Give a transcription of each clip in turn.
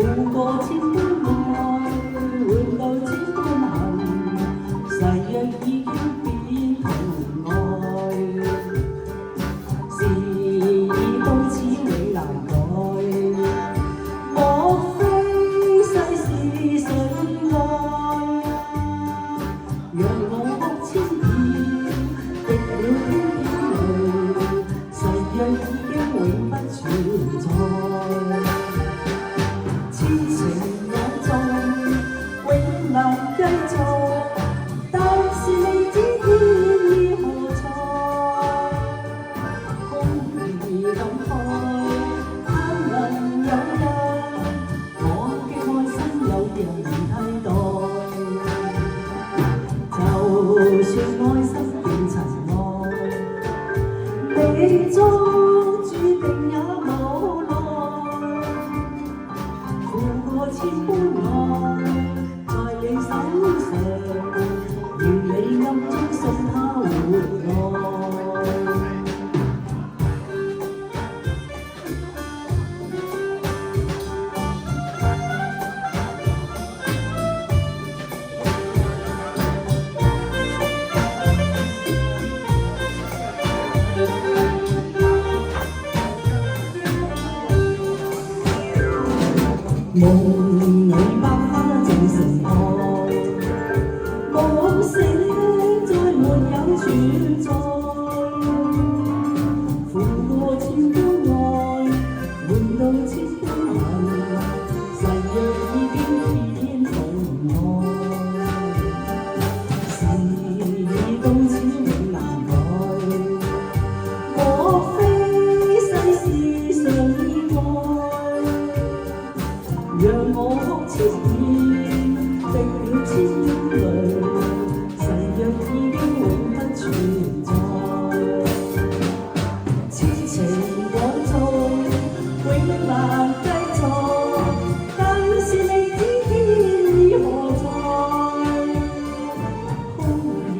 付過千般愛，換到千般恨，誓約已經變同愛，事已到此永難改。莫非世事誰愛？讓我哭千遍，滴了偏偏淚，誓約已經永不存在。千情兩縱，永難繼續，但是未知天意何在。空餘感慨，盼能有日，我嘅愛心有人替代。就算愛心變塵埃，命中注定也無奈。付過千般愛，在你手上，願你暗中送他回來。夢裏百花正盛開，夢醒再沒有存在。付過千般愛，換到千般恨，誓約已經變同愛。事已到此永難改，莫非世事常意外？讓我哭千遍，滴了千淚，誓約已經永不存在。痴情兩縱，永難繼續，但是未知天意何在。空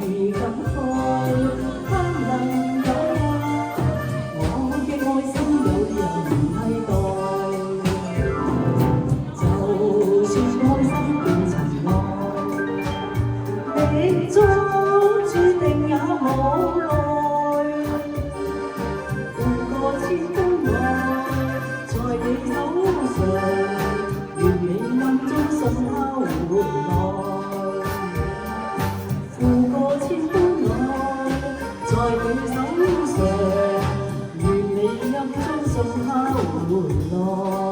餘感慨，盼能有日，我嘅愛心有人替代。命中注定也無奈，付過千般愛，在你手上，願你暗中送他回來。付過千般愛，在你手上，願你暗中送他回來。